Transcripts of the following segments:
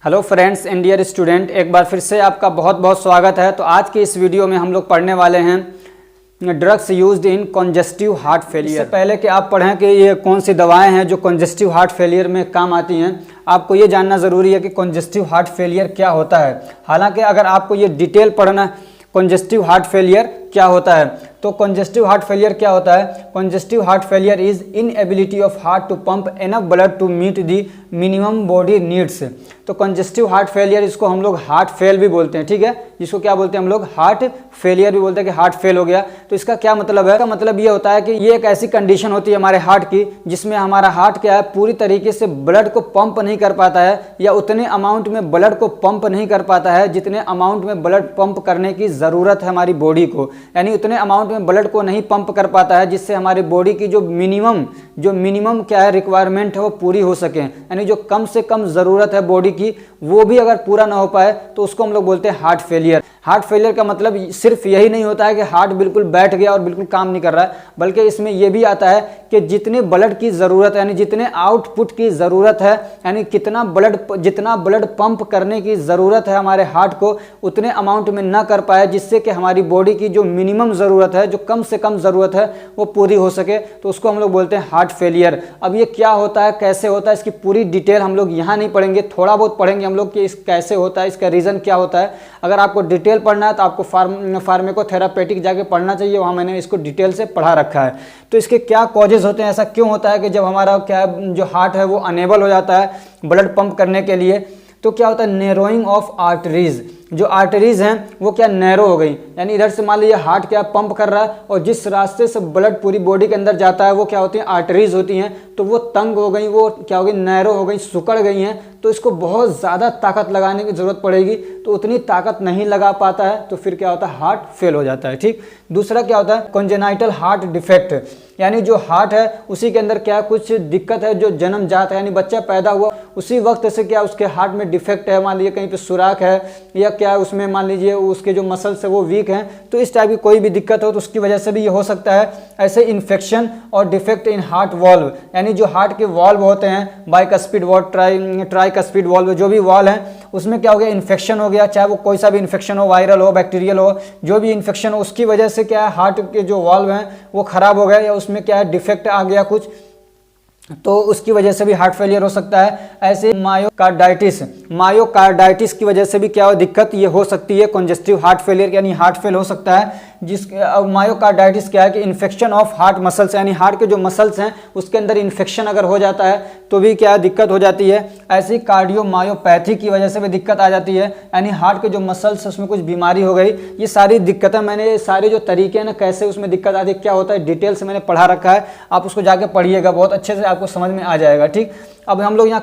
Hello friends and dear student, एक बार फिर से आपका बहुत बहुत स्वागत है। तो आज के इस वीडियो में हम लोग पढ़ने वाले हैं drugs used in congestive heart failure. इससे पहले कि आप पढ़ें कि ये कौन सी दवाएं हैं जो कॉन्जेस्टिव हार्ट फेलियर में काम आती हैं, आपको ये जानना ज़रूरी है कि कॉन्जेस्टिव हार्ट फेलियर क्या होता है। हालांकि अगर आपको ये डिटेल पढ़ना कॉन्जेस्टिव हार्ट फेलियर क्या होता है, तो कॉन्जेस्टिव हार्ट फेलियर क्या होता है? Congestive heart failure is inability of heart to pump enough blood to meet the minimum body needs. तो कॉन्जेस्टिव हार्ट फेलियर, इसको हम लोग हार्ट फेल भी बोलते हैं, ठीक है। जिसको क्या बोलते हैं हम लोग? हार्ट फेलियर भी बोलते हैं कि हार्ट फेल हो गया। तो इसका क्या मतलब है? इसका मतलब ये होता है कि ये एक ऐसी कंडीशन होती है हमारे हार्ट की जिसमें हमारा हार्ट क्या है, पूरी तरीके से ब्लड को पंप नहीं कर पाता है, या उतने अमाउंट में ब्लड को पंप नहीं कर पाता है जितने अमाउंट में ब्लड पंप करने की ज़रूरत है हमारी बॉडी को। यानी उतने अमाउंट में ब्लड को नहीं पंप कर पाता है जिससे हमारी बॉडी की जो मिनिमम क्या है रिक्वायरमेंट है वो पूरी हो सके। यानी जो कम से कम ज़रूरत है बॉडी की वो भी अगर पूरा ना हो पाए तो उसको हम लोग बोलते हैं हार्ट फेलियर। हार्ट फेलियर का मतलब सिर्फ यही नहीं होता है कि हार्ट बिल्कुल बैठ गया और बिल्कुल काम नहीं कर रहा है, बल्कि इसमें यह भी आता है कि जितने ब्लड की ज़रूरत है, यानी जितने आउटपुट की ज़रूरत है, यानी जितना ब्लड पंप करने की ज़रूरत है हमारे हार्ट को, उतने अमाउंट में ना कर पाए जिससे कि हमारी बॉडी की जो मिनिमम ज़रूरत है, जो कम से कम ज़रूरत है वो पूरी हो सके। तो उसको हम लोग बोलते हैं हार्ट फेलियर। अब ये क्या होता है, कैसे होता है, इसकी पूरी डिटेल हम लोग यहाँ नहीं पढ़ेंगे, थोड़ा बहुत पढ़ेंगे हम लोग कि इस कैसे होता है, इसका रीज़न क्या होता है। अगर आपको डिटेल पढ़ना है तो आपको फार्मेकोथेरापेटिक जाके पढ़ना चाहिए, वहाँ मैंने इसको डिटेल से पढ़ा रखा है। तो इसके क्या कॉजेज होते हैं, ऐसा क्यों होता है कि जब हमारा क्या जो हार्ट है वो अनेबल हो जाता है ब्लड पंप करने के लिए, तो क्या होता है? Narrowing of arteries. जो आर्टरीज हैं वो क्या नैरो हो गई, यानी इधर से मान लीजिए हार्ट क्या पंप कर रहा है और जिस रास्ते से ब्लड पूरी बॉडी के अंदर जाता है वो क्या होती है? आर्टरीज होती हैं। तो वो तंग हो गई, वो क्या हो गई? नैरो हो गई, सिकुड़ गई हैं। तो इसको बहुत ज़्यादा ताकत लगाने की ज़रूरत पड़ेगी, तो उतनी ताकत नहीं लगा पाता है, तो फिर क्या होता है? हार्ट फेल हो जाता है, ठीक। दूसरा क्या होता है? कॉन्जेनाइटल हार्ट डिफेक्ट, यानी जो हार्ट है उसी के अंदर क्या कुछ दिक्कत है जो जन्मजात है, यानी बच्चा पैदा हुआ उसी वक्त से क्या उसके हार्ट में डिफेक्ट है, मान लीजिए कहीं पे सुराख है या क्या उसमें मान लीजिए उसके जो मसल्स है वो वीक हैं, तो इस टाइप की कोई भी दिक्कत हो तो उसकी वजह से भी ये हो सकता है। ऐसे इन्फेक्शन और डिफेक्ट इन हार्ट वॉल्व, यानी जो हार्ट के वॉल्व होते हैं, बाइकस्पिड वॉल्व, ट्राइकस्पिड वॉल्व, जो भी वॉल्व हैं उसमें क्या हो गया? इन्फेक्शन हो गया, चाहे वो कोई सा भी इन्फेक्शन हो, वायरल हो, बैक्टीरियल हो, जो भी इन्फेक्शन हो, उसकी वजह से क्या है हार्ट के जो वॉल्व हैं वो खराब हो गए या उसमें क्या है डिफेक्ट आ गया कुछ, तो उसकी वजह से भी हार्ट फेलियर हो सकता है। ऐसे मायोकार्डाइटिस की वजह से भी क्या हो दिक्कत ये हो सकती है, कॉन्जेस्टिव हार्ट फेलियर, यानी हार्ट फेल हो सकता है। अब मायोकार्डाइटिस क्या है कि इन्फेक्शन ऑफ हार्ट मसल्स, यानी हार्ट के जो मसल्स हैं उसके अंदर इन्फेक्शन अगर हो जाता है तो भी क्या दिक्कत हो जाती है। ऐसी कार्डियोमायोपैथी की वजह से भी दिक्कत आ जाती है, यानी हार्ट के जो मसल्स उसमें कुछ बीमारी हो गई। ये सारी दिक्कतें मैंने सारे जो तरीके हैं ना कैसे उसमें दिक्कत आती है, क्या होता है, डिटेल से मैंने पढ़ा रखा है, आप उसको जाके पढ़िएगा, बहुत अच्छे से आपको समझ में आ जाएगा, ठीक। अब हम लोग यहाँ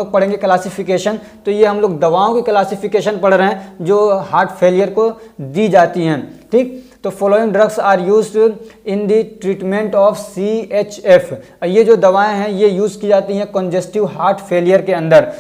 पढ़ेंगे क्लासिफिकेशन। तो ये हम लोग दवाओं की क्लासिफिकेशन पढ़ रहे हैं जो हार्ट फेलियर को दी जाती हैं, ठीक। तो following drugs are used in the treatment of CHF। ये जो दवाएं हैं ये यूज़ की जाती हैं कॉन्जेस्टिव हार्ट फेलियर के अंदर।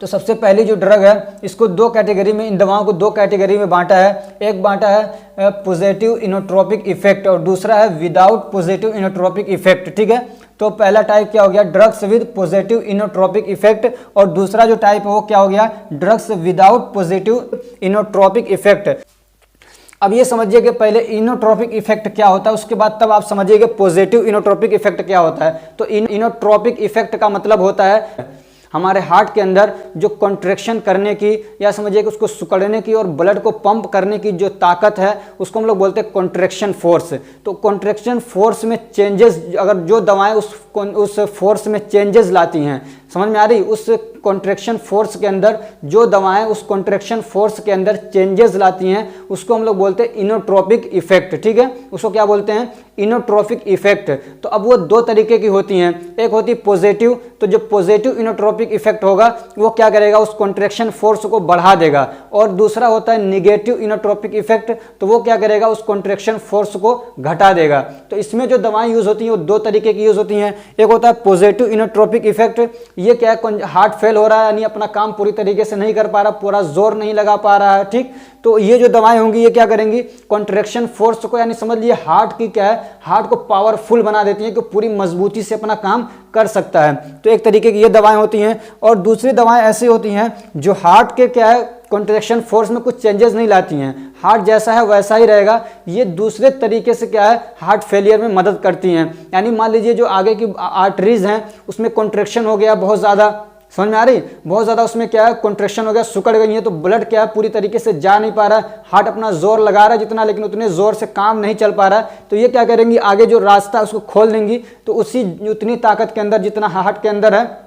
तो सबसे पहली जो ड्रग है इसको दो कैटेगरी में, इन दवाओं को दो कैटेगरी में बांटा है। एक बांटा है पॉजिटिव इनोट्रोपिक इफेक्ट और दूसरा है विदाउट पॉजिटिव इनोट्रोपिक इफेक्ट, ठीक है। तो पहला टाइप क्या हो गया? Drugs with positive inotropic effect, और दूसरा जो टाइप है वो क्या हो गया? Drugs without positive inotropic effect. अब ये समझिए कि पहले इनोट्रोपिक इफेक्ट क्या होता है, उसके बाद तब आप समझिएगा पॉजिटिव इनोट्रोपिक इफेक्ट क्या होता है। तो इनोट्रोपिक इफेक्ट का मतलब होता है हमारे हार्ट के अंदर जो कॉन्ट्रैक्शन करने की या समझिए कि उसको सिकुड़ने की और ब्लड को पंप करने की जो ताकत है उसको हम लोग बोलते हैं कॉन्ट्रैक्शन फोर्स। तो कॉन्ट्रैक्शन फोर्स में चेंजेस, अगर जो दवाएं उस फोर्स में चेंजेस लाती हैं, समझ में आ रही, उस कॉन्ट्रैक्शन फोर्स के अंदर जो दवाएं उस कॉन्ट्रैक्शन फोर्स के अंदर चेंजेस लाती हैं उसको हम लोग बोलते हैं इनोट्रोपिक इफेक्ट, ठीक है। उसको क्या बोलते हैं? Inotropic effect. तो अब वो दो तरीके की होती हैं, एक होती है पॉजिटिव। तो जो पॉजिटिव इनोट्रोपिक इफेक्ट होगा वो क्या करेगा? उस कॉन्ट्रैक्शन फोर्स को बढ़ा देगा, और दूसरा होता है निगेटिव इनोट्रोपिक इफेक्ट, तो वो क्या करेगा, उस कॉन्ट्रैक्शन फोर्स को घटा देगा। तो इसमें जो दवाएं यूज होती हैं वो दो तरीके की यूज होती हैं। एक होता है पॉजिटिव इनोट्रोपिक इफेक्ट, ये क्या है, हार्ट फेल हो रहा है यानी अपना काम पूरी तरीके से नहीं कर पा रहा, पूरा जोर नहीं लगा पा रहा है, ठीक। तो ये जो दवाएं होंगी ये क्या करेंगी, कॉन्ट्रैक्शन फोर्स को यानी समझ लिए हार्ट की क्या है, हार्ट को पावरफुल बना देती हैं कि पूरी मजबूती से अपना काम कर सकता है। तो एक तरीके की ये दवाएं होती हैं। और दूसरी दवाएं ऐसी होती हैं जो हार्ट के क्या है, कॉन्ट्रैक्शन फोर्स में कुछ चेंजेस नहीं लाती हैं, हार्ट जैसा है वैसा ही रहेगा। ये दूसरे तरीके से क्या है, हार्ट फेलियर में मदद करती हैं। यानी मान लीजिए जो आगे की आर्टरीज हैं उसमें कॉन्ट्रैक्शन हो गया बहुत ज़्यादा, समझ में आ रही, बहुत ज़्यादा उसमें क्या है कॉन्ट्रैक्शन हो गया, सिकुड़ गई है, तो ब्लड क्या है पूरी तरीके से जा नहीं पा रहा है, हार्ट अपना जोर लगा रहा है जितना, लेकिन उतने जोर से काम नहीं चल पा रहा है। तो ये क्या करेंगी, आगे जो रास्ता है उसको खोल देंगी, तो उसी उतनी ताकत के अंदर जितना हार्ट के अंदर है,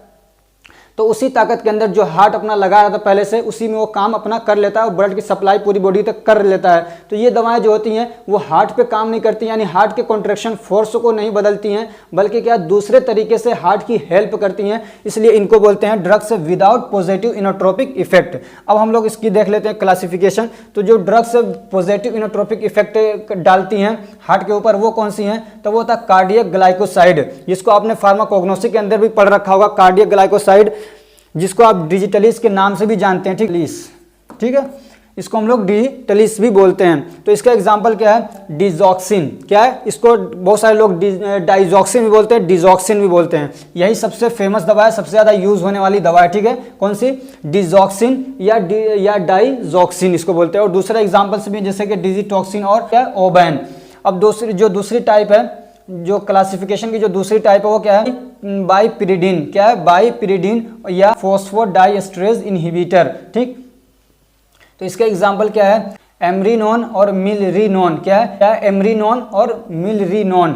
तो उसी ताकत के अंदर जो हार्ट अपना लगा रहा था पहले से, उसी में वो काम अपना कर लेता है और ब्लड की सप्लाई पूरी बॉडी तक कर लेता है। तो ये दवाएं जो होती हैं वो हार्ट पे काम नहीं करती, यानी हार्ट के कॉन्ट्रैक्शन फोर्स को नहीं बदलती हैं, बल्कि क्या दूसरे तरीके से हार्ट की हेल्प करती हैं। इसलिए इनको बोलते हैं drugs without positive inotropic effect. अब हम लोग इसकी देख लेते हैं क्लासिफिकेशन। तो जो ड्रग्स पॉजिटिव इनोट्रोपिक इफेक्ट डालती हैं हार्ट के ऊपर वो कौन सी हैं, तो वो होता है कार्डियक ग्लाइकोसाइड, जिसको आपने फार्माकोग्नोसी के अंदर भी पढ़ रखा होगा, कार्डियक ग्लाइकोसाइड, जिसको आप डिजिटलिस के नाम से भी जानते हैं, ठीक है, इसको हम लोग डिजिटलिस भी बोलते हैं। तो इसका एग्जांपल क्या है, डिजॉक्सिन, क्या है, इसको बहुत सारे लोग डाइजॉक्सिन भी बोलते हैं, डिजॉक्सिन भी बोलते हैं। यही सबसे फेमस दवा है, सबसे ज़्यादा यूज होने वाली दवा है, ठीक है, कौन सी, डिजॉक्सिन या डाइजॉक्सिन इसको बोलते हैं। और दूसरा एग्जाम्पल भी जैसे कि डिजिटॉक्सिन और क्या, ओबैन। अब दूसरी टाइप है, जो क्लासिफिकेशन की जो दूसरी टाइप है वो क्या है, बाइपिरिडिन, क्या है, बाइपिरिडिन या फॉस्फोडाइएस्ट्रेज इनहिबिटर, ठीक। तो इसका एग्जांपल क्या है, एमरीनोन और मिलरीनोन, क्या है, एमरीनोन और मिलरीनोन।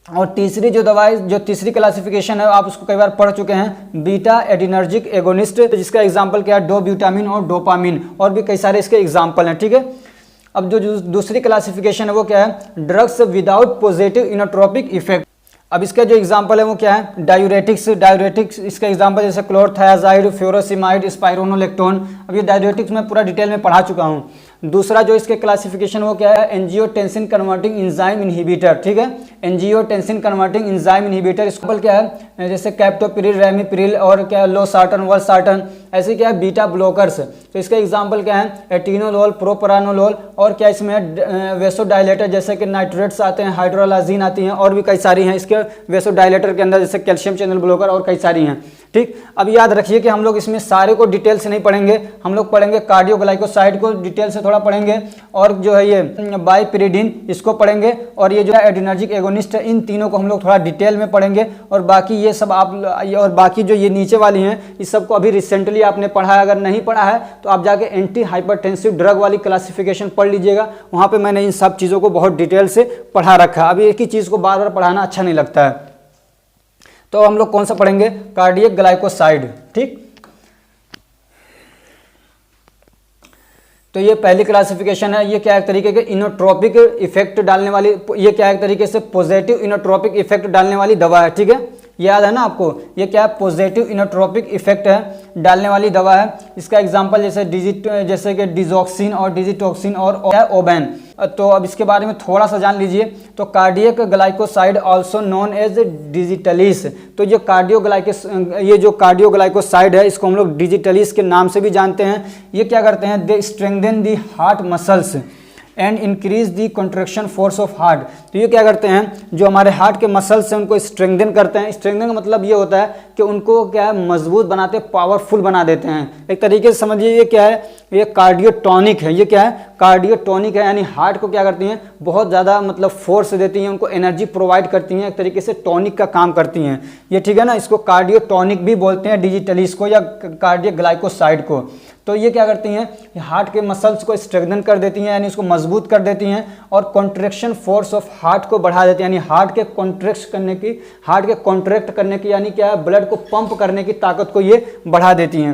और तीसरी जो दवाई, जो तीसरी क्लासिफिकेशन है आप उसको कई बार पढ़ चुके हैं, बीटा एडिनर्जिक एगोनिस्ट, जिसका एग्जांपल क्या है, डोब्यूटामिन और डोपामिन, और भी कई सारे इसके एग्जांपल हैं, ठीक है। अब जो दूसरी क्लासिफिकेशन है वो क्या है, drugs without positive inotropic effect. अब इसका जो एग्जांपल है वो क्या है, डायूरेटिक्स इसका एग्जांपल जैसे क्लोरथायाजाइड, फ्यूरोसिमाइड, स्पाइरोनोलेक्टोन। अब ये डायूरेटिक्स मैं पूरा डिटेल में पढ़ा चुका हूँ। दूसरा जो इसके क्लासिफिकेशन वो क्या है, एंजियोटेंसिन कन्वर्टिंग एंजाइम इनहिबिटर, ठीक है, एंजियोटेंसिन कन्वर्टिंग एंजाइम इनहिबिटर। इसका क्या है, जैसे कैप्टोपिरिल, रेमिप्रिल और क्या लोसार्टन, वलसार्टन, ऐसे क्या है बीटा ब्लॉकर्स। तो इसका एग्जांपल क्या है, एटिनोलोल, प्रोपरानोलोल, और क्या इसमें वेसोडाइलेटर जैसे कि नाइट्रेट्स आते हैं, हाइड्रोलाजीन आती हैं, और भी कई सारी हैं इसके वेसोडाइलेटर के अंदर, जैसे कैल्शियम चैनल ब्लॉकर और कई सारी हैं, ठीक। अब याद रखिए कि हम लोग इसमें सारे को डिटेल से नहीं पढ़ेंगे, हम लोग पढ़ेंगे कार्डियोग्लाइकोसाइड को डिटेल से थोड़ा पढ़ेंगे, और जो है ये बाइपिरिडिन इसको पढ़ेंगे, और ये जो है एडिनर्जिक एगोनिस्ट है, इन तीनों को हम लोग थोड़ा डिटेल में पढ़ेंगे। और बाकी ये सब आप, और बाकी जो ये नीचे वाली हैं इस सबको अभी रिसेंटली आपने पढ़ा है, अगर नहीं पढ़ा है तो आप जाके एंटी हाइपरटेंसिव ड्रग वाली क्लासिफिकेशन पढ़ लीजिएगा, वहाँ पे मैंने इन सब चीज़ों को बहुत डिटेल से पढ़ा रखा है। अभी एक ही चीज़ को बार बार पढ़ाना अच्छा नहीं लगता है। तो हम लोग कौन सा पढ़ेंगे, कार्डियक ग्लाइकोसाइड, ठीक। तो ये पहली क्लासिफिकेशन है, ये क्या एक तरीके के इनोट्रोपिक इफेक्ट डालने वाली, ये क्या एक तरीके से पॉजिटिव इनोट्रोपिक इफेक्ट डालने वाली दवा है, ठीक है, याद है ना आपको, ये क्या पॉजिटिव इनोट्रोपिक इफेक्ट है डालने वाली दवा है। इसका एग्जांपल जैसे कि डिजॉक्सिन और डिजिटॉक्सिन और ओबैन। तो अब इसके बारे में थोड़ा सा जान लीजिए। तो cardiac glycoside also known as digitalis, तो ये जो कार्डियोग्लाइकोसाइड है इसको हम लोग डिजिटलिस के नाम से भी जानते हैं। ये क्या करते हैं, they strengthen the heart muscles and increase the contraction force of heart. तो ये क्या करते हैं, जो हमारे हार्ट के मसल्स हैं उनको स्ट्रेंथन करते हैं। स्ट्रेंथन का मतलब ये होता है कि उनको क्या है, मजबूत बनाते, पावरफुल बना देते हैं। एक तरीके से समझिए ये क्या है, ये कार्डियोटॉनिक है। ये क्या है, कार्डियोटॉनिक है, यानी हार्ट को क्या करती हैं, बहुत ज़्यादा मतलब फोर्स देती हैं, उनको एनर्जी प्रोवाइड करती हैं, एक तरीके से टॉनिक का काम करती हैं ये, ठीक है ना। इसको कार्डियोटॉनिक भी बोलते हैं, डिजिटलिस को या कार्डियक ग्लाइकोसाइड को। तो ये क्या करती हैं, हार्ट के मसल्स को स्ट्रेंथन कर देती हैं, यानी इसको मजबूत कर देती हैं, और कॉन्ट्रैक्शन फोर्स ऑफ हार्ट को बढ़ा देती हैं, यानी हार्ट के कॉन्ट्रैक्ट करने की यानी क्या है, ब्लड को पंप करने की ताकत को ये बढ़ा देती हैं।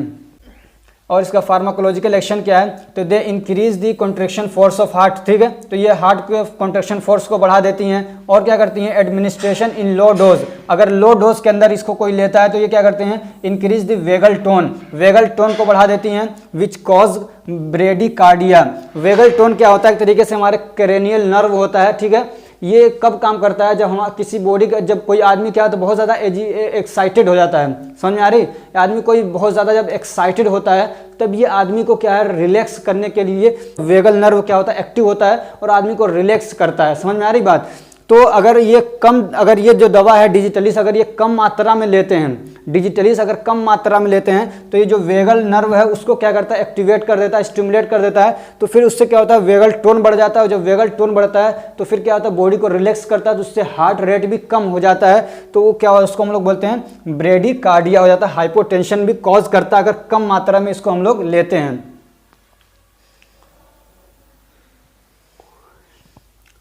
और इसका फार्माकोलॉजिकल एक्शन क्या है, तो they increase the contraction force of heart, ठीक है, तो ये हार्ट के कॉन्ट्रैक्शन फोर्स को बढ़ा देती हैं। और क्या करती हैं, एडमिनिस्ट्रेशन इन लो डोज, अगर लो डोज के अंदर इसको कोई लेता है तो ये क्या करते हैं, इंक्रीज द वेगल टोन को बढ़ा देती हैं, which cause bradycardia. Vagal tone क्या होता है, एक तरीके से हमारे क्रेनियल नर्व होता है, ठीक है, ये कब काम करता है, जब हम किसी बॉडी का, जब कोई आदमी क्या है तो बहुत ज़्यादा एक्साइटेड हो जाता है, समझ में आ रही, आदमी कोई बहुत ज़्यादा जब एक्साइटेड होता है तब ये आदमी को क्या है, रिलैक्स करने के लिए वेगल नर्व क्या होता है, एक्टिव होता है और आदमी को रिलैक्स करता है, समझ में आ रही बात। तो अगर ये जो दवा है डिजिटलिस, अगर ये कम मात्रा में लेते हैं, डिजिटलिस अगर कम मात्रा में लेते हैं तो ये जो वेगल नर्व है उसको क्या करता है, एक्टिवेट कर देता है, स्टिमुलेट कर देता है, तो फिर उससे क्या होता है, वेगल टोन बढ़ जाता है, और जब वेगल टोन बढ़ता है तो फिर क्या होता है, बॉडी को रिलैक्स करता है, तो उससे हार्ट रेट भी कम हो जाता है, तो वो क्या, उसको हम लोग बोलते हैं ब्रेडिकार्डिया हो जाता है, हाइपोटेंशन भी कॉज करता है अगर कम मात्रा में इसको हम लोग लेते हैं।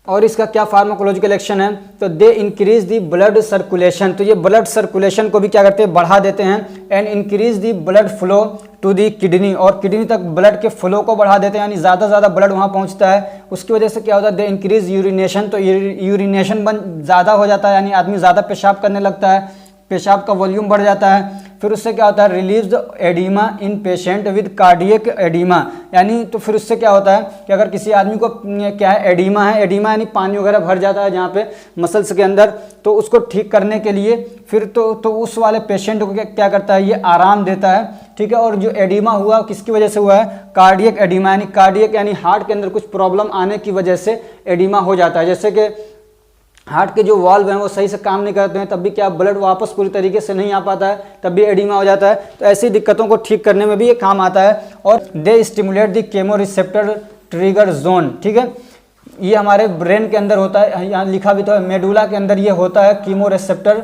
और इसका क्या फार्माकोलॉजिकल एक्शन है, तो they increase the blood circulation, तो ये ब्लड सर्कुलेशन को भी क्या करते हैं, बढ़ा देते हैं, and increase the blood flow to the kidney, और किडनी तक ब्लड के फ्लो को बढ़ा देते हैं, यानी ज़्यादा ब्लड वहाँ पहुँचता है, उसकी वजह से क्या होता है, दे इंक्रीज यूरिनेशन, तो यूरिनेशन ज़्यादा हो जाता है, यानी आदमी ज़्यादा पेशाब करने लगता है, पेशाब का वॉल्यूम बढ़ जाता है। फिर उससे क्या होता है, relieves oedema in patient with cardiac oedema, यानी तो फिर उससे क्या होता है कि अगर किसी आदमी को क्या है, एडिमा है, एडिमा यानी पानी वगैरह भर जाता है जहाँ पे मसल्स के अंदर, तो उसको ठीक करने के लिए फिर तो उस वाले पेशेंट को क्या करता है, ये आराम देता है, ठीक है। और जो एडिमा हुआ किसकी वजह से हुआ है, कार्डियक एडिमा, यानी कार्डियक यानी हार्ट के अंदर कुछ प्रॉब्लम आने की वजह से एडिमा हो जाता है, जैसे कि हार्ट के जो वाल्व हैं वो सही से काम नहीं करते हैं, तब भी क्या ब्लड वापस पूरी तरीके से नहीं आ पाता है, तब भी एडिमा हो जाता है, तो ऐसी दिक्कतों को ठीक करने में भी ये काम आता है। और दे stimulate the chemo receptor trigger zone, ठीक है, ये हमारे ब्रेन के अंदर होता है, यहाँ लिखा भी तो है, मेडुला के अंदर ये होता है कीमो रिसेप्टर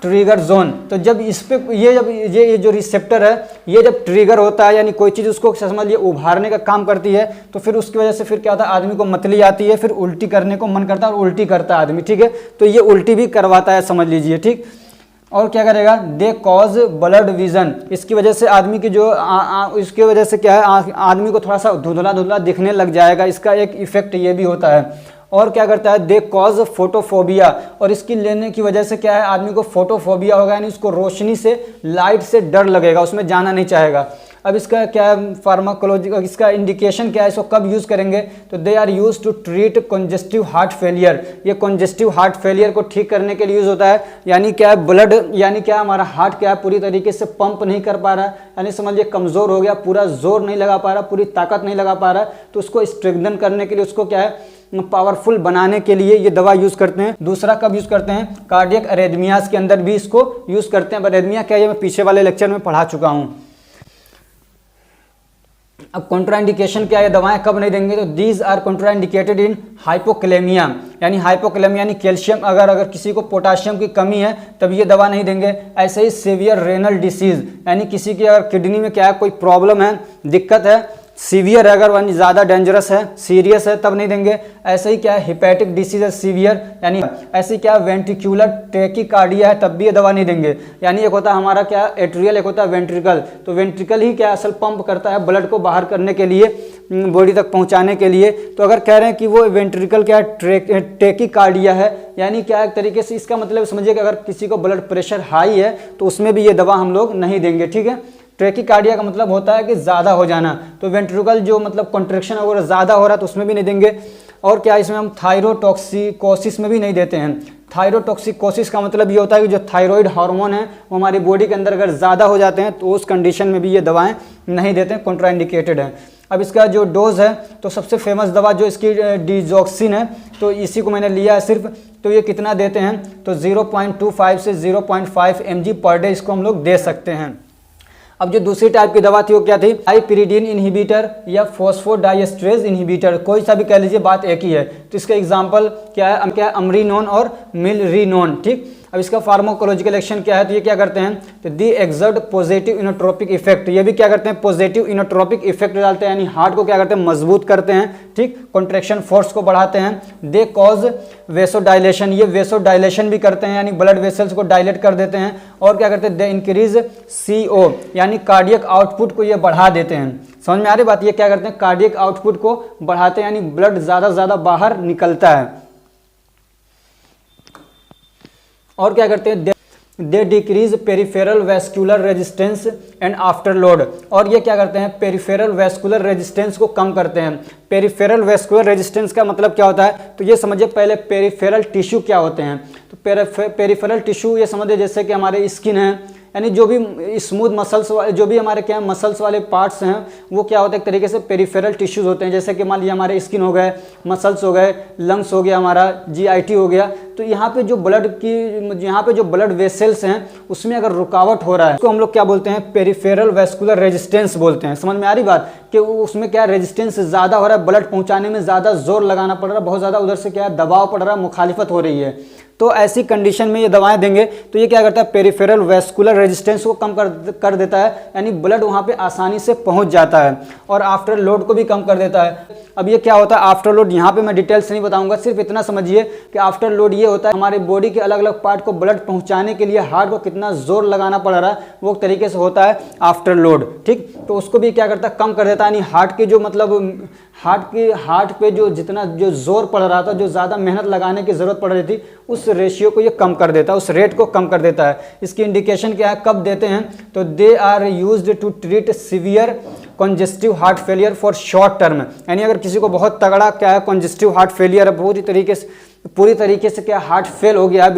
ट्रिगर जोन। तो जब इस पे ये जो रिसेप्टर है ये जब ट्रिगर होता है, यानी कोई चीज़ उसको समझ लिए उभारने का काम करती है, तो फिर उसकी वजह से फिर क्या होता है, आदमी को मतली आती है, फिर उल्टी करने को मन करता है और उल्टी करता है आदमी, ठीक है, तो ये उल्टी भी करवाता है, समझ लीजिए, ठीक। और क्या करेगा, दे कॉज ब्लड विजन, इसकी वजह से आदमी की जो इसकी वजह से क्या है, आदमी को थोड़ा सा धुंधला दिखने लग जाएगा, इसका एक इफेक्ट ये भी होता है। और क्या करता है, दे कॉज फोटोफोबिया, और इसकी लेने की वजह से क्या है, आदमी को फोटोफोबिया होगा, यानी उसको रोशनी से, लाइट से डर लगेगा, उसमें जाना नहीं चाहेगा। अब इसका क्या फार्माकोलॉजी, इसका इंडिकेशन क्या है, इसको कब यूज़ करेंगे, तो they are use to treat congestive heart failure, ये कंजेस्टिव हार्ट फेलियर को ठीक करने के लिए यूज़ होता है, यानी क्या है, ब्लड, यानी क्या हमारा हार्ट क्या है, पूरी तरीके से पंप नहीं कर पा रहा है, यानी समझिए कमज़ोर हो गया, पूरा जोर नहीं लगा पा रहा, पूरी ताकत नहीं लगा पा रहा, तो उसको स्ट्रेंथन करने के लिए, उसको क्या है, पावरफुल बनाने के लिए ये दवा यूज़ करते हैं। दूसरा कब यूज़ करते हैं, कार्डियक अरेथमियाज के अंदर भी इसको यूज़ करते हैं। अरेथमिया क्या है, मैं पीछे वाले लेक्चर में पढ़ा चुका हूँ। अब कॉन्ट्राइंडिकेशन क्या है, दवाएं कब नहीं देंगे, तो दीज आर कॉन्ट्राइंडिकेटेड इन हाइपोक्लेमिया, यानी हाइपोक्लेमिया यानी कैल्शियम, अगर किसी को पोटाशियम की कमी है तब ये दवा नहीं देंगे। ऐसे ही सीवियर रेनल डिसीज, यानी किसी की अगर किडनी में क्या है, कोई प्रॉब्लम है, दिक्कत है, सीवियर है, अगर ज़्यादा डेंजरस है, सीरियस है, तब नहीं देंगे। ऐसे ही क्या है, हिपैटिक डिसीज है सीवियर, यानी ऐसे क्या वेंट्रिकुलर टैकीकार्डिया है, तब भी ये दवा नहीं देंगे। यानी एक होता है हमारा क्या एट्रियल, एक होता है वेंट्रिकल, तो वेंट्रिकल ही क्या असल पंप करता है ब्लड को बाहर करने के लिए, बॉडी तक पहुंचाने के लिए। तो अगर कह रहे हैं कि वो वेंट्रिकल क्या टैकीकार्डिया है, यानी क्या एक तरीके से इसका मतलब समझिए कि अगर किसी को ब्लड प्रेशर हाई है तो उसमें भी ये दवा हम लोग नहीं देंगे, ठीक है। ट्रैकीकार्डिया का मतलब होता है कि ज़्यादा हो जाना, तो वेंट्रिकल जो मतलब कॉन्ट्रैक्शन वगैरह ज़्यादा हो रहा है तो उसमें भी नहीं देंगे। और क्या इसमें हम थायरोटॉक्सिकोसिस में भी नहीं देते हैं। थायरोटॉक्सिकोसिस का मतलब ये होता है कि जो थायराइड हार्मोन है वो हमारी बॉडी के अंदर अगर ज़्यादा हो जाते हैं तो उस कंडीशन में भी ये दवाएं नहीं देते हैं, कॉन्ट्राइंडिकेटेड है। अब इसका जो डोज है, तो सबसे फेमस दवा जो इसकी डिजॉक्सिन है, तो इसी को मैंने लिया है सिर्फ, तो ये कितना देते हैं, तो 0.25 से 0.5 mg पर डे इसको हम लोग दे सकते हैं। अब जो दूसरी टाइप की दवा थी वो क्या थी, हाइपिरिडीन इनहिबिटर या फॉस्फोडाइएस्ट्रेज इनहिबिटर, कोई सा भी कह लीजिए, बात एक ही है। तो इसका एग्जांपल क्या है, अमरीनोन और मिलरीनोन, ठीक। अब इसका फार्माकोलॉजिकल एक्शन क्या है, तो ये क्या करते हैं, तो दी एक्सर्ट पॉजिटिव इनोट्रोपिक इफेक्ट, ये भी क्या करते हैं, पॉजिटिव इनोट्रोपिक इफेक्ट डालते हैं, यानी हार्ट को क्या करते हैं, मजबूत करते हैं, ठीक, कॉन्ट्रैक्शन फोर्स को बढ़ाते हैं। दे कॉज वेसोडाइलेशन, ये वेसोडाइलेशन भी करते हैं, यानी ब्लड वेसल्स को डायलेट कर देते हैं। और क्या करते हैं, दे इंक्रीज CO, यानी कार्डियक आउटपुट को ये बढ़ा देते हैं। समझ में आ रही बात, ये क्या करते हैं, कार्डियक आउटपुट को बढ़ाते हैं, यानी ब्लड ज्यादा से ज्यादा बाहर निकलता है। और क्या करते हैं, they decrease peripheral vascular resistance and after load, और ये क्या करते हैं, पेरिफेरल वैस्कुलर रेजिस्टेंस को कम करते हैं। पेरिफेरल वैस्कुलर रेजिस्टेंस का मतलब क्या होता है, तो ये समझिए पहले पेरिफेरल टिश्यू क्या होते हैं। तो पेरिफेरल टिश्यू ये समझिए जैसे कि हमारे स्किन है, यानी जो भी स्मूथ मसल्स जो भी हमारे क्या मसल्स वाले पार्ट्स हैं वो क्या होता है, एक तरीके से पेरिफेरल टिश्यूज होते हैं। जैसे कि मान लिया हमारे स्किन हो गए, मसल्स हो गए, लंग्स हो गया, हमारा GIT हो गया। तो यहाँ पे जो ब्लड वेसल्स हैं उसमें अगर रुकावट हो रहा है तो हम लोग क्या बोलते हैं, पेरिफेरल वैस्कुलर रेजिस्टेंस बोलते हैं। समझ में आ रही बात, कि उसमें क्या रेजिस्टेंस ज़्यादा हो रहा है, ब्लड पहुँचाने में ज़्यादा जोर लगाना पड़ रहा है, बहुत ज़्यादा उधर से क्या दबाव पड़ रहा है, मुखालिफत हो रही है। तो ऐसी कंडीशन में ये दवाएं देंगे तो ये क्या करता है, पेरिफेरल वैस्कुलर रेजिस्टेंस को कम कर देता है, यानी ब्लड वहाँ पे आसानी से पहुँच जाता है। और आफ्टर लोड को भी कम कर देता है। अब ये क्या होता है आफ्टर लोड, यहाँ पे मैं डिटेल्स नहीं बताऊंगा, सिर्फ इतना समझिए कि आफ्टर लोड ये होता है हमारे बॉडी के अलग अलग पार्ट को ब्लड पहुँचाने के लिए हार्ट को कितना जोर लगाना पड़ रहा है, वो तरीके से होता है आफ्टर लोड, ठीक। तो उसको भी क्या करता है, कम कर देता है, यानी हार्ट के जो मतलब हार्ट पे जो जोर पड़ रहा था, जो ज़्यादा मेहनत लगाने की ज़रूरत पड़ रही थी, उस रेशियो को ये कम कर देता है, उस रेट को कम कर देता है। इसकी इंडिकेशन क्या है, कब देते हैं, तो they are used to treat severe congestive heart failure for short term, यानी अगर किसी को बहुत तगड़ा क्या है कंजेस्टिव हार्ट फेलियर है, पूरी तरीके से क्या हार्ट फेल हो गया है,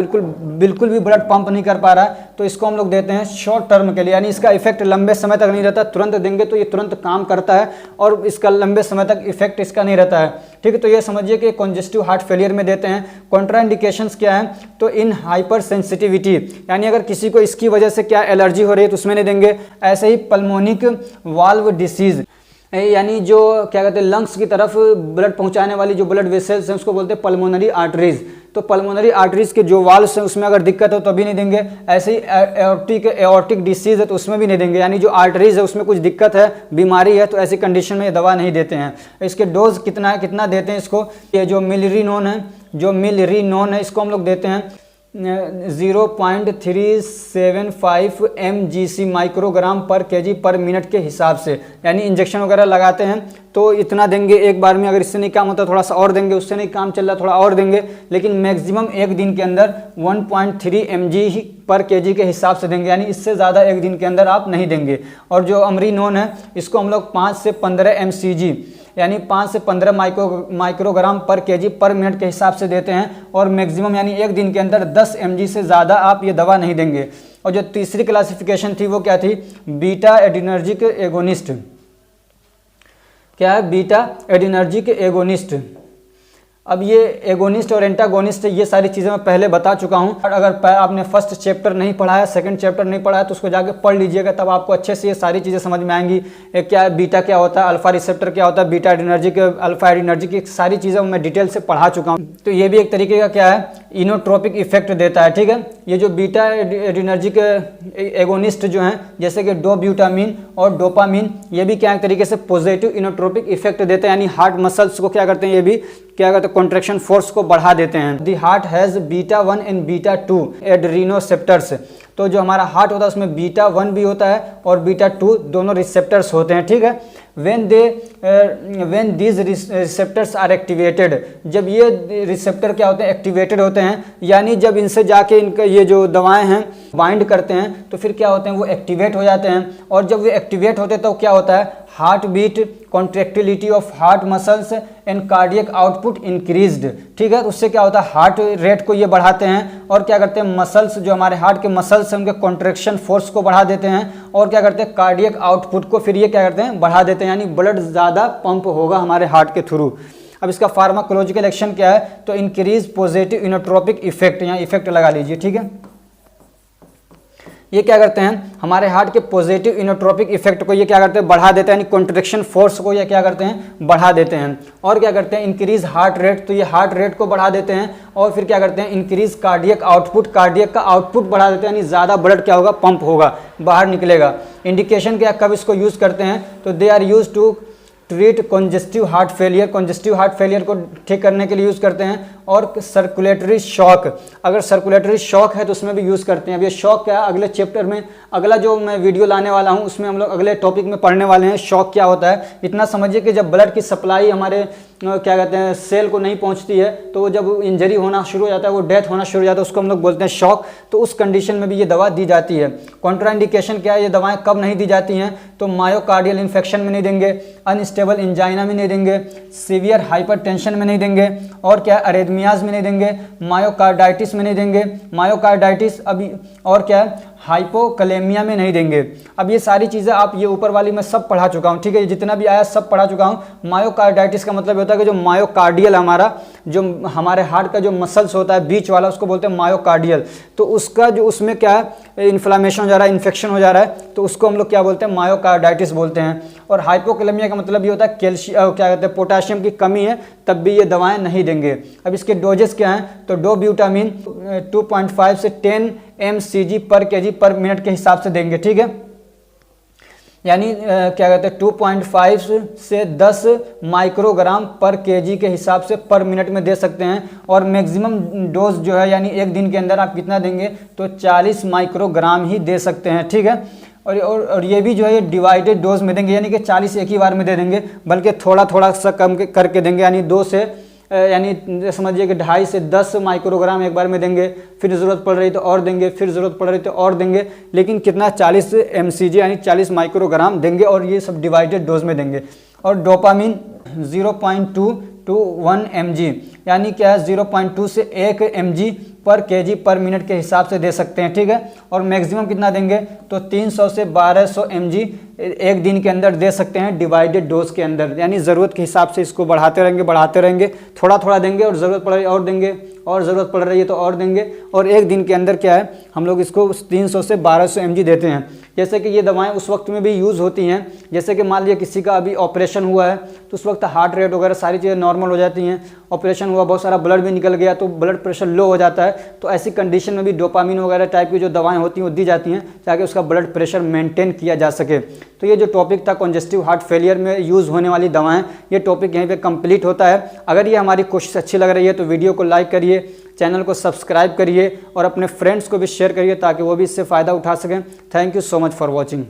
बिल्कुल भी ब्लड पंप नहीं कर पा रहा है, तो इसको हम लोग देते हैं शॉर्ट टर्म के लिए, यानी इसका इफेक्ट लंबे समय तक नहीं रहता, तुरंत देंगे तो ये तुरंत काम करता है और इसका लंबे समय तक इफेक्ट इसका नहीं रहता है, ठीक है। तो ये समझिए कि कंजेस्टिव हार्ट फेलियर में देते हैं। कॉन्ट्राइंडिकेशंस क्या है, तो इन हाइपर सेंसिटिविटी, यानी अगर किसी को इसकी वजह से क्या एलर्जी हो रही है तो उसमें नहीं देंगे। ऐसे ही पल्मोनिक वाल्व डिसीज, यानी जो क्या कहते हैं लंग्स की तरफ ब्लड पहुंचाने वाली जो ब्लड वेसल्स हैं उसको बोलते हैं पल्मोनरी आर्टरीज। तो पल्मोनरी आर्टरीज के जो वाल्व्स हैं उसमें अगर दिक्कत हो तो भी नहीं देंगे। ऐसे ही एओर्टिक डिसीज है तो उसमें भी नहीं देंगे, यानी जो आर्टरीज है उसमें कुछ दिक्कत है, बीमारी है, तो ऐसी कंडीशन में ये दवा नहीं देते हैं। इसके डोज कितना है, कितना देते हैं इसको, ये जो मिलरीनोन है इसको हम लोग देते हैं 0.375 mgc माइक्रोग्राम पर kg पर मिनट के हिसाब से, यानी इंजेक्शन वगैरह लगाते हैं तो इतना देंगे एक बार में। अगर इससे नहीं काम होता थोड़ा सा और देंगे, उससे नहीं काम चल रहा थोड़ा और देंगे, लेकिन मैक्सिमम एक दिन के अंदर 1.3 mg पर kg के हिसाब से देंगे, यानी इससे ज़्यादा एक दिन के अंदर आप नहीं देंगे। और जो अमरीनोन है इसको हम लोग 5 से 15 mcg यानी 5 से 15 माइक्रोग्राम पर kg पर मिनट के हिसाब से देते हैं, और मैक्सिमम यानी एक दिन के अंदर 10 mg से ज़्यादा आप ये दवा नहीं देंगे। और जो तीसरी क्लासिफिकेशन थी वो क्या थी, बीटा एडिनर्जिक एगोनिस्ट। क्या है, बीटा एडिनर्जिक एगोनिस्ट। अब ये एगोनिस्ट और एंटागोनिस्ट ये सारी चीज़ें मैं पहले बता चुका हूँ, और अगर आपने फर्स्ट चैप्टर नहीं पढ़ा है, सेकंड चैप्टर नहीं पढ़ा है तो उसको जाके पढ़ लीजिएगा, तब आपको अच्छे से ये सारी चीज़ें समझ में आएंगी। क्या है बीटा, क्या होता है अल्फा रिसेप्टर, क्या होता है बीटा एडिनर्जिक, अल्फा एडिनर्जिक, ये सारी चीज़ें मैं डिटेल से पढ़ा चुका हूँ। तो ये भी एक तरीके का क्या है, इनोट्रोपिक इफेक्ट देता है, ठीक है। ये जो बीटा एडिनर्जिक एगोनिस्ट जो हैं जैसे कि डोब्यूटामिन और डोपामिन, ये भी क्या एक तरीके से पॉजिटिव इनोट्रोपिक इफेक्ट देते हैं, यानी हार्ट मसल्स को क्या करते हैं, ये भी क्या कहते हैं कॉन्ट्रैक्शन फोर्स को बढ़ा देते हैं। The heart has beta 1 and beta 2 एड्रीनोसेप्टर्स। तो जो हमारा हार्ट होता है उसमें बीटा 1 भी होता है और बीटा 2 दोनों रिसेप्टर्स होते हैं, ठीक है। when these receptors are activated, जब ये रिसेप्टर क्या होते हैं, एक्टिवेटेड होते हैं, यानी जब इनसे जाके इनका ये जो दवाएं हैं बाइंड करते हैं तो फिर क्या होते हैं, वो एक्टिवेट हो जाते हैं। और जब वो एक्टिवेट होते हैं तो क्या होता है, heart beat, contractility of heart muscles and cardiac output increased, ठीक है। तो उससे क्या होता है, हार्ट रेट को ये बढ़ाते हैं, और क्या करते हैं मसल्स, जो हमारे हार्ट के मसल्स हैं उनके कॉन्ट्रैक्शन फोर्स को बढ़ा देते हैं, और क्या करते हैं कार्डियक आउटपुट को फिर ये क्या करते हैं, बढ़ा देते हैं, यानी ब्लड ज़्यादा पंप होगा हमारे हार्ट के थ्रू। अब इसका फार्माकोलॉजिकल एक्शन क्या है, तो इंक्रीज पॉजिटिव इनोट्रोपिक इफेक्ट, यहाँ इफेक्ट लगा लीजिए, ठीक है। ये क्या करते हैं, हमारे हार्ट के पॉजिटिव इनोट्रोपिक इफेक्ट को ये क्या करते हैं, बढ़ा देते हैं, यानी कॉन्ट्रैक्शन फोर्स को ये क्या करते हैं, बढ़ा देते हैं। और क्या करते हैं, इंक्रीज हार्ट रेट, तो ये हार्ट रेट को बढ़ा देते हैं। और फिर क्या करते हैं, इंक्रीज कार्डियक आउटपुट, कार्डियक का आउटपुट बढ़ा देते हैं, यानी ज़्यादा ब्लड क्या होगा, पंप होगा, बाहर निकलेगा। इंडिकेशन क्या, कब इसको यूज़ करते हैं, तो they are use to treat congestive heart failure, congestive heart failure को ठीक करने के लिए यूज़ करते हैं। और सर्कुलेटरी शॉक, अगर सर्कुलेटरी शॉक है तो उसमें भी यूज़ करते हैं। अब ये शॉक क्या है, अगले चैप्टर में, अगला जो मैं वीडियो लाने वाला हूँ उसमें हम लोग अगले टॉपिक में पढ़ने वाले हैं शॉक क्या होता है। इतना समझिए कि जब ब्लड की सप्लाई हमारे क्या कहते हैं सेल को नहीं पहुंचती है, तो जब इंजरी होना शुरू हो जाता है, वो डेथ होना शुरू हो जाता है, उसको हम लोग बोलते हैं शॉक। तो उस कंडीशन में भी ये दवा दी जाती है। कॉन्ट्राइंडिकेशन क्या है, ये दवाएं कब नहीं दी जाती हैं, तो मायोकार्डियल इन्फेक्शन में नहीं देंगे, अनस्टेबल इंजाइना में नहीं देंगे, सीवियर हाइपरटेंशन में नहीं देंगे, और क्या अरेथमियाज में नहीं देंगे, मायोकार्डाइटिस में नहीं देंगे, मायोकार्डाइटिस अभी, और क्या है, हाइपोकलेमिया में नहीं देंगे। अब ये सारी चीज़ें आप ये ऊपर वाली मैं सब पढ़ा चुका हूँ, ठीक है, जितना भी आया सब पढ़ा चुका हूँ। मायोकार्डाइटिस का मतलब होता है कि जो मायोकार्डियल हमारा, जो हमारे हार्ट का जो मसल्स होता है बीच वाला, उसको बोलते हैं मायोकार्डियल। तो उसका जो उसमें क्या है, इन्फ्लामेशन हो जा रहा है, इन्फेक्शन हो जा रहा है, तो उसको हम लोग क्या बोलते हैं, मायोकार्डाइटिस बोलते हैं। और हाइपोकलेमिया का मतलब ये होता है कैल्शियम, क्या कहते हैं, पोटाशियम की कमी है, तब भी ये दवाएं नहीं देंगे। अब इसके डोजेस क्या हैं, तो डोब्यूटामिन 2.5 से 10 mcg पर kg पर मिनट के हिसाब से देंगे, ठीक है, यानी क्या कहते हैं 2.5 से 10 माइक्रोग्राम पर केजी के हिसाब से पर मिनट में दे सकते हैं। और मैक्सिमम डोज जो है, यानी एक दिन के अंदर आप कितना देंगे, तो 40 माइक्रोग्राम ही दे सकते हैं, ठीक है। और ये भी जो है ये डिवाइडेड डोज में देंगे, यानी कि 40 एक ही बार में दे देंगे, बल्कि थोड़ा थोड़ा सा कम करके देंगे, यानी 2 से, यानी समझिए कि 2.5 से 10 माइक्रोग्राम एक बार में देंगे, फिर ज़रूरत पड़ रही तो और देंगे, फिर ज़रूरत पड़ रही तो और देंगे, लेकिन कितना 40 mcg यानी 40 माइक्रोग्राम देंगे, और ये सब डिवाइडेड डोज में देंगे। और डोपामिन 0.2 to 1 mg, यानी क्या है 0.2 से 1 mg पर kg पर मिनट के हिसाब से दे सकते हैं, ठीक है। और मैक्सिमम कितना देंगे, तो 300 से 1200 mg एक दिन के अंदर दे सकते हैं डिवाइडेड डोज के अंदर, यानी ज़रूरत के हिसाब से इसको बढ़ाते रहेंगे, थोड़ा थोड़ा देंगे, और ज़रूरत पड़ रही है और देंगे, और ज़रूरत पड़ रही है तो और देंगे। और एक दिन के अंदर क्या है, हम लोग इसको 300 से 1200 mg देते हैं। जैसे कि ये दवाएं उस वक्त में भी यूज़ होती हैं, जैसे कि मान लिया किसी का अभी ऑपरेशन हुआ है, तो उस वक्त हार्ट रेट वगैरह सारी चीज़ें नॉर्मल हो जाती हैं, ऑपरेशन हुआ, बहुत सारा ब्लड भी निकल गया, तो ब्लड प्रेशर लो हो जाता है, तो ऐसी कंडीशन में भी डोपामिन वगैरह टाइप की जो दवाएं होती हैं वो दी जाती हैं, ताकि उसका ब्लड प्रेशर मेंटेन किया जा सके। तो ये जो टॉपिक था कॉन्जेस्टिव हार्ट फेलियर में यूज़ होने वाली दवाएं, ये टॉपिक यहीं पे कंप्लीट होता है। अगर ये हमारी कोशिश अच्छी लग रही है तो वीडियो को लाइक करिए, चैनल को सब्सक्राइब करिए, और अपने फ्रेंड्स को भी शेयर करिए, ताकि वो भी इससे फ़ायदा उठा सकें। Thank you so much for watching.